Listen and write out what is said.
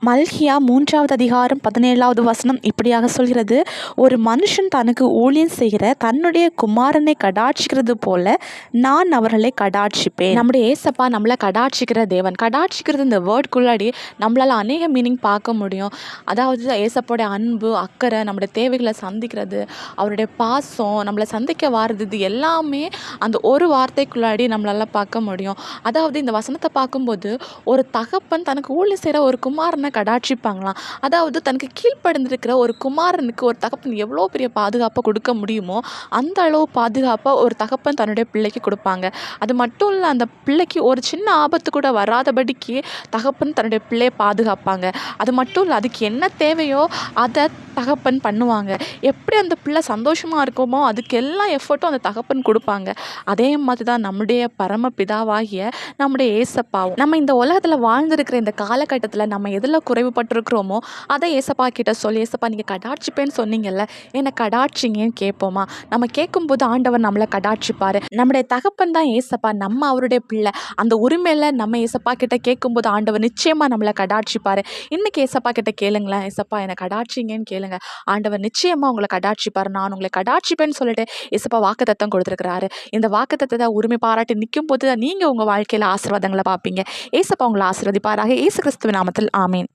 மல்கியா 3வது அதிகாரம் 17வது வசனம் இப்படியாக சொல்கிறது, ஒரு மனுஷன் தனக்கு ஊழியம் செய்கிற தன்னுடைய குமாரனை கடாட்சிக்கிறது போல நான் அவர்களை கடாட்சிப்பேன். நம்முடைய ஏசப்பா நம்மளை கடாட்சிக்கிற தேவன். கடாட்சிக்கிறது இந்த வேர்டுக்குள்ளாடி நம்மளால் அநேக மீனிங் பார்க்க முடியும். அதாவது ஏசப்போடைய அன்பு, அக்கறை, நம்முடைய தேவைகளை சந்திக்கிறது, அவருடைய பாசம், நம்மளை சந்திக்க வாருது, இது எல்லாமே அந்த ஒரு வார்த்தைக்குள்ளாடி நம்மளால் பார்க்க முடியும். அதாவது இந்த வசனத்தை பார்க்கும்போது ஒரு தகப்பன் தனக்கு ஊழியம் செய்கிற ஒரு குமாரனை கடாட்சிப்பாங்களாம். அதாவது தனக்கு கீழ்ப்படிந்திருக்கிற ஒரு குமாரனுக்கு ஒரு தகப்பன் எவ்வளோ பெரிய பாதுகாப்பை கொடுக்க முடியுமோ அந்த அளவு பாதுகாப்பை ஒரு தகப்பன் தன்னுடைய பிள்ளைக்கு கொடுப்பாங்க. அது மட்டும் இல்லை, அந்த பிள்ளைக்கு ஒரு சின்ன ஆபத்து கூட வராதபடிக்கு தகப்பன் தன்னுடைய பிள்ளையை பாதுகாப்பாங்க. அது மட்டும் இல்லை, அதுக்கு என்ன தேவையோ அதை தகப்பன் பண்ணுவாங்க. எப்படி அந்த பிள்ளை சந்தோஷமாக இருக்குமோ அதுக்கு எல்லா எஃபர்ட்டும் அந்த தகப்பன் கொடுப்பாங்க. அதே மாதிரி தான் நம்முடைய பரமபிதாவாகிய நம்முடைய ஏசப்பாவும். நம்ம இந்த உலகத்தில் வாழ்ந்திருக்கிற இந்த காலகட்டத்தில் நம்ம எதில் குறைவுபட்டிருக்கிறோமோ அதை ஏசப்பா கிட்ட சொல்லி, ஏசப்பா நீங்கள் கடாட்சிப்பேன்னு சொன்னீங்கல்ல, என்னை கடாட்சிங்கன்னு கேட்போமா? நம்ம கேட்கும்போது ஆண்டவர் நம்மளை கடாட்சிப்பார். நம்முடைய தகப்பன் தான் ஏசப்பா, நம்ம அவருடைய பிள்ளை. அந்த உரிமையில் நம்ம ஏசப்பா கிட்ட கேட்கும்போது ஆண்டவர் நிச்சயமாக நம்மளை கடாட்சிப்பார். இன்றைக்கி ஏசப்பா கிட்ட கேளுங்களேன், ஏசப்பா என்னை கடாட்சிங்கன்னு கேளுங்க. ஆண்டவர் நிச்சயமாக உங்களை கடாட்சிப்பார். நான் உங்களை கடாட்சிப்பேன்னு சொல்லிட்டு ஏசப்பா வாக்குத்தத்தம் கொடுத்துருக்கிறாரு. இந்த வாக்குத்தத்தத்தை உரிமை பாராட்டி நிற்கும் போது நீங்கள் உங்கள் வாழ்க்கையில் ஆசீர்வாதங்களை பார்ப்பீங்க. ஏசப்பா உங்களை ஆசீர்வதிப்பாராக. இயேசு கிறிஸ்துவின் நாமத்தில் ஆமீன்.